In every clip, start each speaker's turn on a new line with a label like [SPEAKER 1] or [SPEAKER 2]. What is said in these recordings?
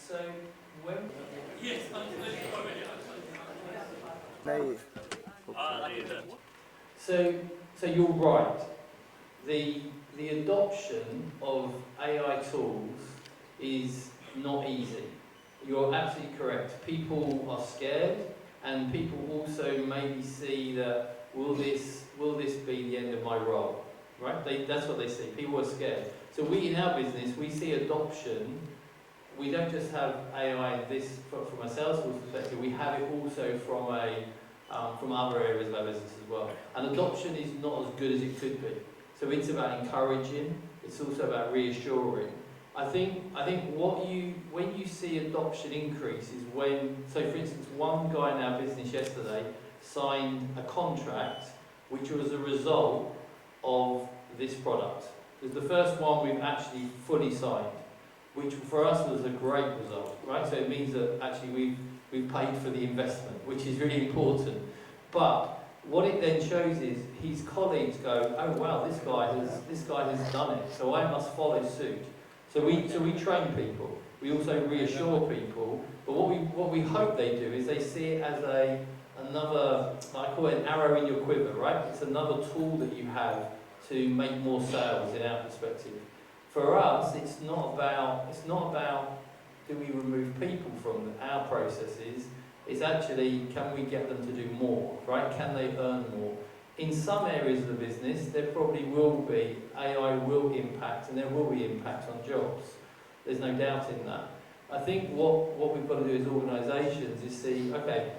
[SPEAKER 1] So when yes,
[SPEAKER 2] नहीं
[SPEAKER 1] so so you're right. The the adoption of AI tools is not easy. You're absolutely correct. People are scared, and people also maybe see that will this be the end of my role? Right? That's what they see. People are scared. So we in our business we see adoption. We don't just have AI this from a Salesforce perspective. We have it also from other areas of our business as well. And adoption is not as good as it could be. So it's about encouraging. It's also about reassuring. I think when you see adoption increase is when, so for instance, one guy in our business yesterday signed a contract which was a result of this product. It was the first one we've actually fully signed, which for us was a great result, right? So it means that actually we've paid for the investment, which is really important. But what it then shows is his colleagues go, oh wow, this guy has done it, so I must follow suit. So we train people. We also reassure people. But what we hope they do is they see it as another, I call it an arrow in your quiver, right? It's another tool that you have to make more sales in our perspective. For us, it's not about do we remove people from our processes. It's actually, can we get them to do more, right? Can they earn more? In some areas of the business, there probably will be, AI will impact, and there will be impact on jobs. There's no doubt in that. I think what we've got to do as organisations is see, okay,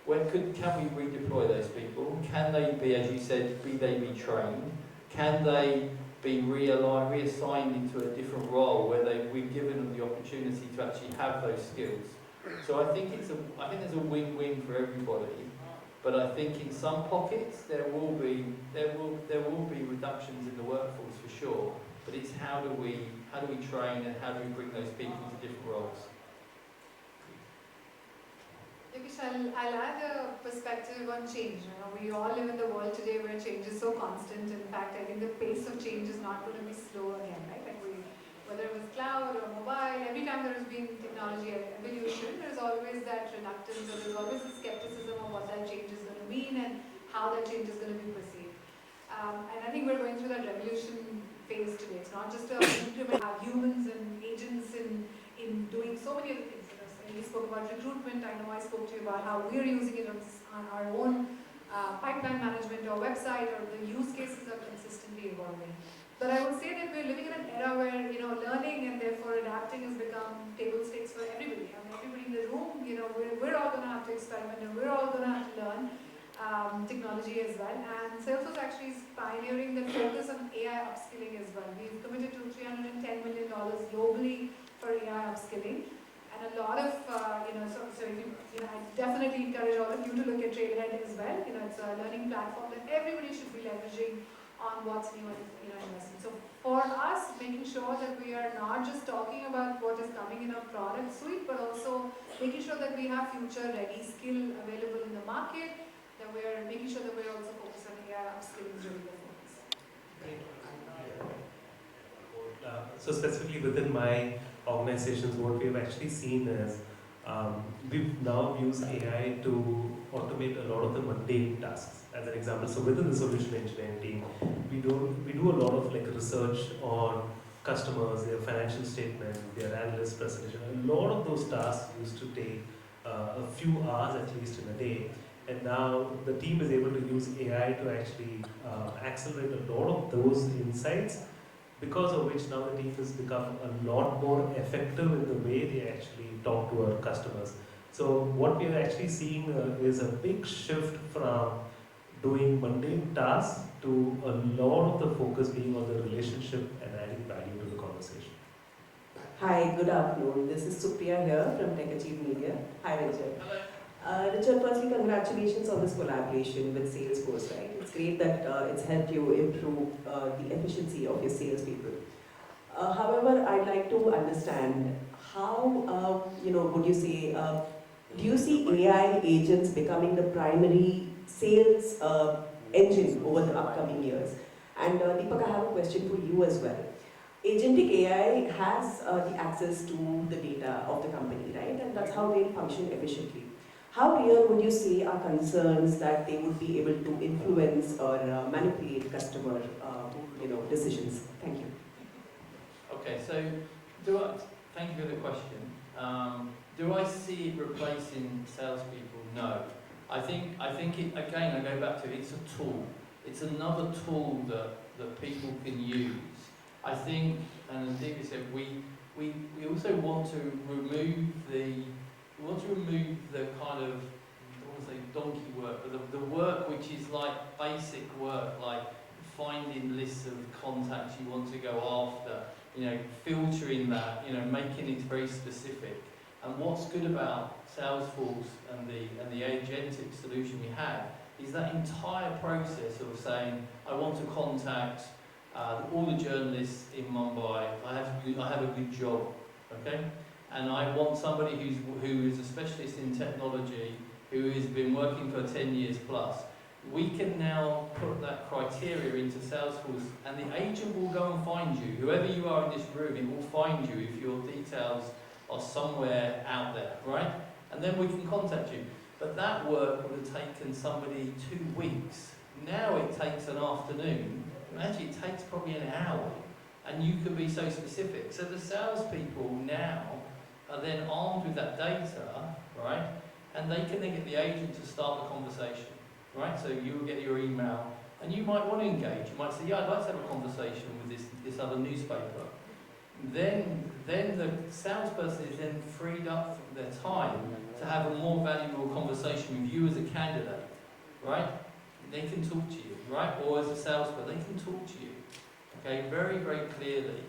[SPEAKER 1] can we redeploy those people? Can they be, as you said, be trained? Can they be reassigned into a different role where we've given them the opportunity to actually have those skills? So I think there's a win-win for everybody. But I think in some pockets there will be reductions in the workforce for sure. But it's how do we train and how do we bring those people into different roles?
[SPEAKER 3] Yogesh, I'll add a perspective on change. We all live in the world today where change is so constant. In fact, I think the pace of change is not going to be slow again, right? Whether it was cloud or mobile, every time there has been technology evolution, there's always that reluctance or there's always a skepticism of what that change is going to mean and how that change is going to be perceived. And I think we're going through that revolution phase today. It's not just an increment of humans and agents in doing so many other things. We spoke about recruitment. I know I spoke to you about how we're using it on our own pipeline management or website, or the use cases are consistently evolving. But I would say that we're living in an era where learning and therefore adapting has become table stakes for everybody. I mean, everybody in the room, we're all going to have to experiment and we're all going to have to learn technology as well. And Salesforce actually is pioneering the focus on AI upskilling as well. We've committed to $310 million globally for AI upskilling. And a lot of, I definitely encourage all of you to look at Trailhead as well. It's a learning platform that everybody should be leveraging on what's new and investing. So for us, making sure that we are not just talking about what is coming in our product suite, but also making sure that we have future-ready skill available in the market, that we are making sure that we are also focused on AI upskilling is really the focus.
[SPEAKER 4] So specifically within my organizations, what we have actually seen is we've now used AI to automate a lot of the mundane tasks. As an example, so within the solution engineering team, we do a lot of research on customers, their financial statement, their analyst presentation. A lot of those tasks used to take a few hours at least in a day, and now the team is able to use AI to actually accelerate a lot of those insights, because of which now the team has become a lot more effective in the way they actually talk to our customers. So what we are actually seeing is a big shift from doing mundane tasks to a lot of the focus being on the relationship and adding value to the conversation.
[SPEAKER 5] Hi, good afternoon. This is Supriya here from Tech Achieve Media. Hi, Richard.
[SPEAKER 1] Hello.
[SPEAKER 5] Richard, firstly, congratulations on this collaboration with Salesforce, right? It's great that it's helped you improve the efficiency of your salespeople. However, I'd like to understand how, would you say, do you see AI agents becoming the primary sales engine over the upcoming years? And Deepak, I have a question for you as well. Agentic AI has the access to the data of the company, right? And that's how they function efficiently. How real would you say are concerns that they would be able to influence or manipulate customer, decisions? Thank you.
[SPEAKER 1] Okay, so thank you for the question. Do I see it replacing salespeople? No. I think it, again, I go back to it's a tool. It's another tool that people can use. I think, and as Divya said, we also want to remove the kind of, I don't want to say donkey work, but the work which is like basic work, like finding lists of contacts you want to go after, filtering that, making it very specific. And what's good about Salesforce and the agentic solution we have is that entire process of saying, I want to contact all the journalists in Mumbai. I have a good job, okay? And I want somebody who is a specialist in technology, who has been working for 10 years plus. We can now put that criteria into Salesforce, and the agent will go and find you. Whoever you are in this room, it will find you if your details are somewhere out there, right? And then we can contact you. But that work would have taken somebody 2 weeks. Now it takes an afternoon. Actually, it takes probably an hour, and you can be so specific. So the salespeople now are then armed with that data, right? And they can then get the agent to start the conversation, right? So you will get your email, and you might want to engage. You might say, yeah, I'd like to have a conversation with this other newspaper. Then the salesperson is then freed up from their time to have a more valuable conversation with you as a candidate, right? They can talk to you, right? Or as a salesperson, they can talk to you, okay, very, very clearly.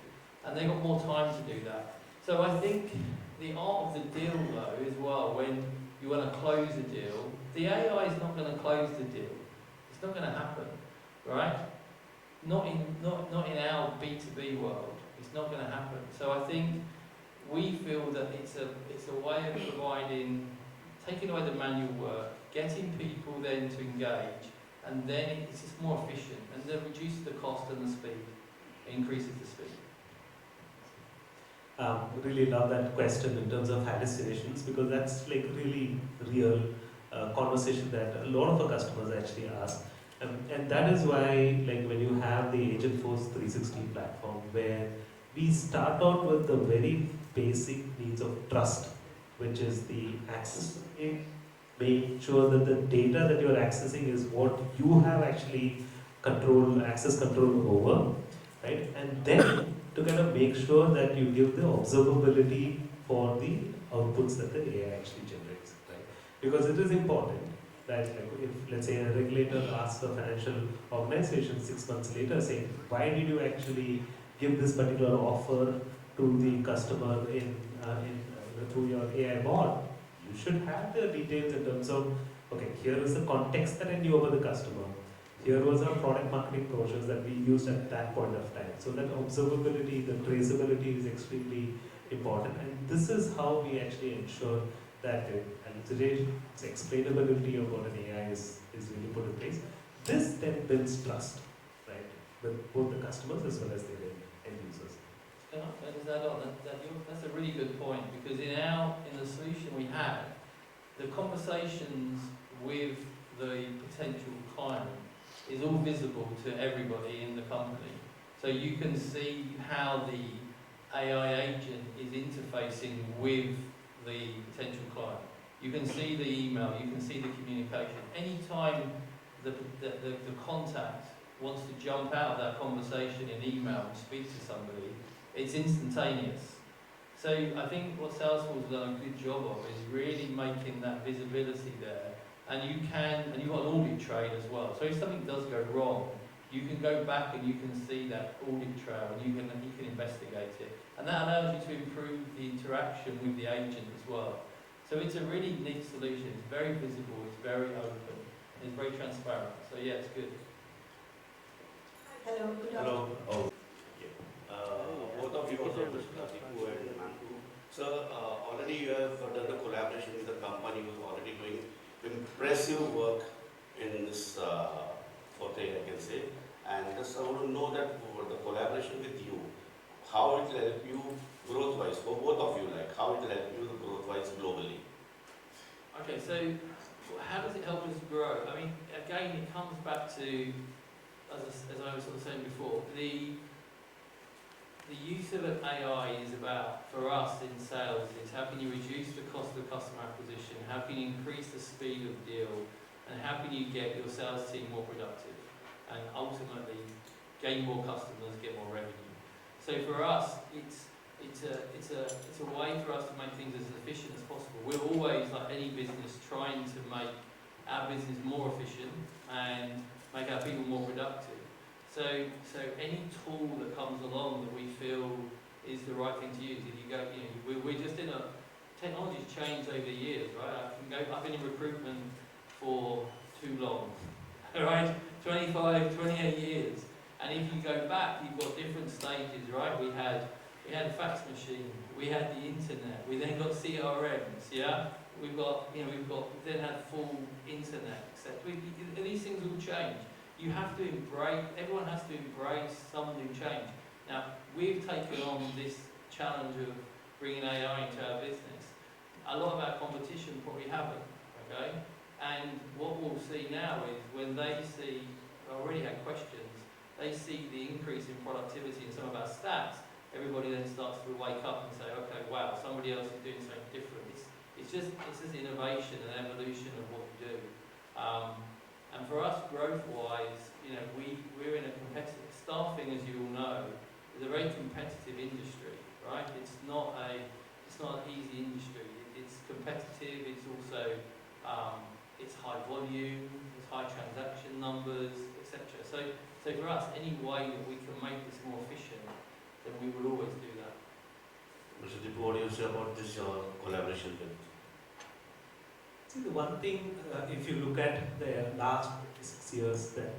[SPEAKER 1] And they've got more time to do that. So I think the art of the deal, though, as well, when you want to close a deal, the AI is not going to close the deal. It's not going to happen, right? Not in our B2B world. It's not going to happen. So I think we feel that it's a way of providing, taking away the manual work, getting people then to engage, and then it's just more efficient, and then reduces the cost and the speed, increases the speed.
[SPEAKER 4] Really love that question in terms of hallucinations, because that's like really real conversation that a lot of our customers actually ask. And that is why, like, when you have the Agentforce 360 platform, where we start out with the very basic needs of trust, which is the access to the data, make sure that the data that you're accessing is what you have actually access control over, right? And then to kind of make sure that you give the observability for the outputs that the AI actually generates, right? Because it is important that, like, if, let's say, a regulator asks a financial organization 6 months later saying, why did you actually give this particular offer to the customer through your AI bot? You should have the details in terms of, okay, here is the context that I knew about the customer. Here was our product marketing brochures that we used at that point of time. So that observability, the traceability is extremely important. And this is how we actually ensure that today's explainability of what an AI is really put in place. This then builds trust, right, with both the customers as well as the end users.
[SPEAKER 1] Can I just add on that's a really good point, because in the solution we have, the conversations with the potential client is all visible to everybody in the company. So you can see how the AI agent is interfacing with the potential client. You can see the email, you can see the communication. Anytime the contact wants to jump out of that conversation in email and speak to somebody, it's instantaneous. So I think what Salesforce has done a good job of is really making that visibility there. And you've got an audit trail as well. So if something does go wrong, you can go back and you can see that audit trail, and you can investigate it. And that allows you to improve the interaction with the agent as well. So it's a really neat solution. It's very visible, it's very open, and it's very transparent. So yeah, it's good.
[SPEAKER 3] Hello, good
[SPEAKER 2] Hello.
[SPEAKER 3] afternoon.
[SPEAKER 2] Both of you also, Tipu and Nandu. So already you have done the collaboration with the company who's already doing impressive work in this Forte, I can say. And just I want to know that for the collaboration with you, how it will help you growth-wise, for both of you, like how it will help you growth-wise globally?
[SPEAKER 1] Okay, so how does it help us grow? I mean, again, it comes back to, as I was sort of saying before, the use of AI is about, for us in sales, is how can you reduce the cost of customer acquisition, how can you increase the speed of deal, and how can you get your sales team more productive, and ultimately gain more customers, get more revenue. So for us, it's a way for us to make things as efficient as possible. We're always, like any business, trying to make our business more efficient and make our people more productive. So any tool that comes along that we feel is the right thing to use. If you go, we're just in a technology's changed over the years, right? I've been in recruitment for too long, right? 25, 28 years. And if you go back, you've got different stages, right? We had a fax machine, we had the internet, we then got CRMs, yeah? We've then had full internet, etc. These things will change. You have to embrace, everyone has to embrace some new change. Now, we've taken on this challenge of bringing AI into our business. A lot of our competition probably haven't, okay? And what we'll see now is when they see, I already had questions, they see the increase in productivity in some of our stats, everybody then starts to wake up and say, okay, wow, somebody else is doing something different. It's just innovation and evolution of what we do. And for us, growth-wise, we're in a competitive, staffing, as you all know, is a very competitive industry, right? It's not an easy industry. It's competitive, it's also, it's high volume, it's high transaction numbers, etc. So for us, any way that we can make this more efficient, then we will always do that.
[SPEAKER 2] Mr. Deepu, what do you say about this collaboration with?
[SPEAKER 4] See, the one thing, if you look at the last 6 years that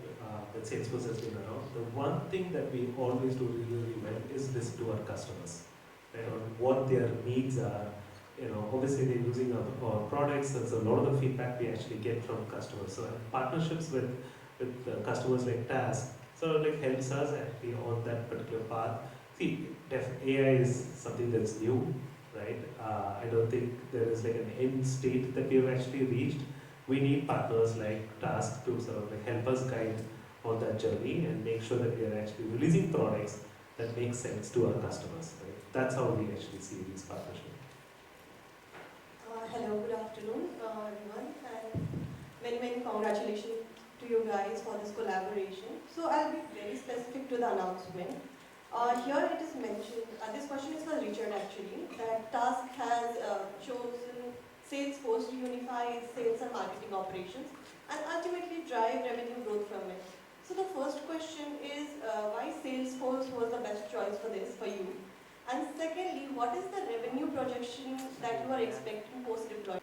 [SPEAKER 4] Salesforce has been around, the one thing that we always do really well is listen to our customers, right, on what their needs are. Obviously they're using our products, that's a lot of the feedback we actually get from customers. So partnerships with customers like TASK sort of helps us actually on that particular path. See, AI is something that's new, right? I don't think there is like an end state that we have actually reached. We need partners like TASK to sort of help us guide on that journey and make sure that we are actually releasing products that make sense to our customers, right? That's how we actually see these partnerships.
[SPEAKER 6] Hello, good afternoon, everyone, and many congratulations to you guys for this collaboration. So I'll be very specific to the announcement. Here it is mentioned, this question is for Richard actually, that TASK has chosen Salesforce to unify its sales and marketing operations and ultimately drive revenue growth from it. So the first question is, why Salesforce was the best choice for this, for you? And secondly, what is the revenue projection that you are expecting post-deployment?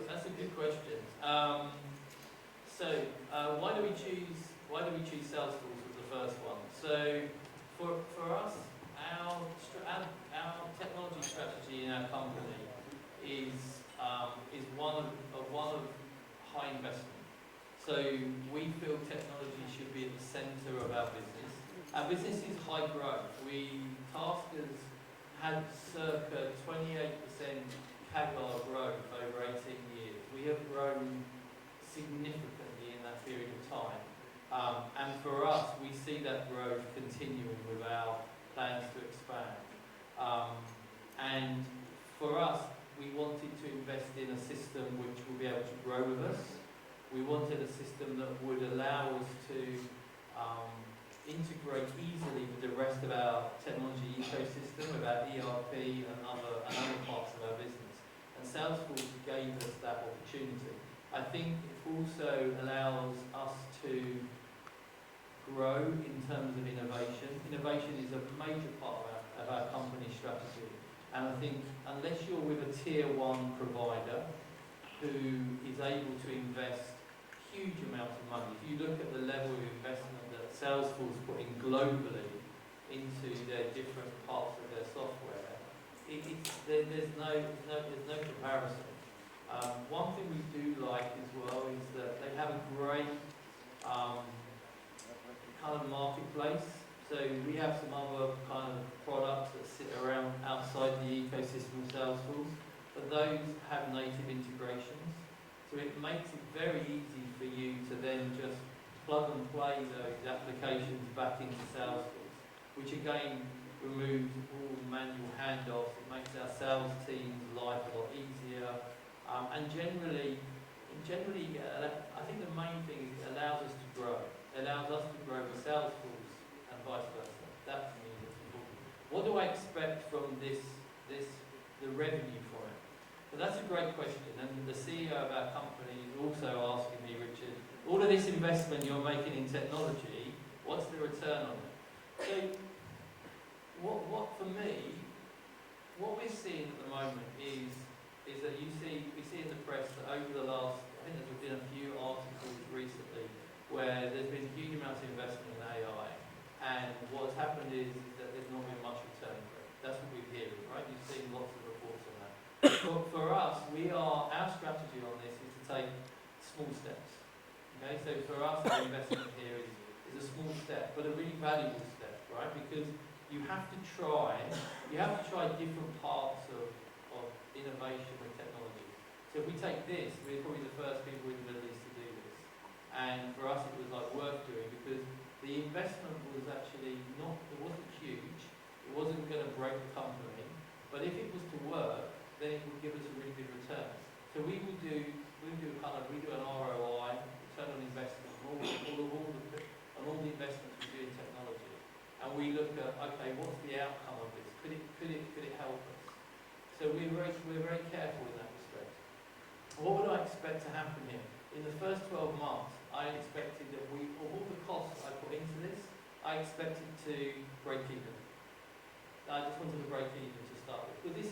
[SPEAKER 1] That's a good question. Why do we choose Salesforce as the first one? So for us, our technology strategy in our company is one of high investment. So we feel technology should be at the centre of our business. Our business is high growth. TASK has had circa 28% CAGR growth over 18 years. We have grown significantly in that period of time. And for us, we see that growth continuing with our plans to expand. And for us, we wanted to invest in a system which will be able to grow with us. We wanted a system that would allow us to integrate easily with the rest of our technology ecosystem, with our ERP and other parts of our business. And Salesforce gave us that opportunity. I think it also allows us to grow in terms of innovation. Innovation is a major part of our company strategy. And I think unless you're with a tier 1 provider who is able to invest huge amounts of money, if you look at the level of investment that Salesforce put in globally into their different parts of their software, there's no comparison. One thing we do like as well is that they have a great kind of marketplace. So So we have some other kind of products that sit around outside the ecosystem of Salesforce, but those have native integrations. So it makes it very easy for you to then just plug and play those applications back into Salesforce, which again removes all manual handoffs. It makes our sales team's life a lot easier, and generally, I think the main thing is it allows us to grow. It allows us to grow with Salesforce and vice versa. That to me is important. What do I expect from the revenue from it? But that's a great question, and the CEO of our company is also asking me, Richard, all of this investment you're making in technology, what's the return on it? So, what for me, what we're seeing at the moment is that we see in the press that over the last, I think there's been a few articles recently where there's been huge amounts of investment in AI, and what's happened is that there's not been much return for it. That's what we're hearing, right? You've seen lots of reports on that. But for us, our strategy on this is to take small steps. Okay, so for us, our investment here is a small step, but a really valuable step, right? Because you have to try different parts of innovation with technology. So if we take this, we're probably the first people in the Middle East to do this. And for us it was like worth doing because the investment was actually it wasn't huge, it wasn't going to break the company, but if it was to work, then it would give us a really good return. So we do an ROI, return on investment, on all the investments we do in technology. And we look at, okay, what's the outcome of this? Could it help us? So we're very careful in that respect. What would I expect to happen here? In the first 12 months, I expected that of all the costs I put into this, I expected to break even. I just wanted to break even to start with. But there's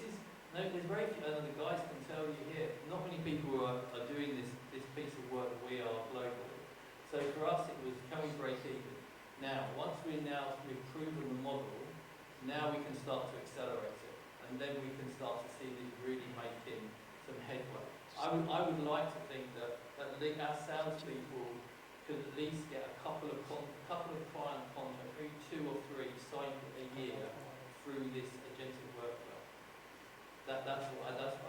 [SPEAKER 1] very few, and the guys can tell you here, not many people are doing this piece of work that we are globally. So for us, it was, can we break even? Now, once we've proven the model, now we can start to accelerate it. And then we can start to see this really making some headway. I would like to think that our salespeople could at least get a couple of client contracts, maybe 2 or 3 signed a year through this agentic workflow. That's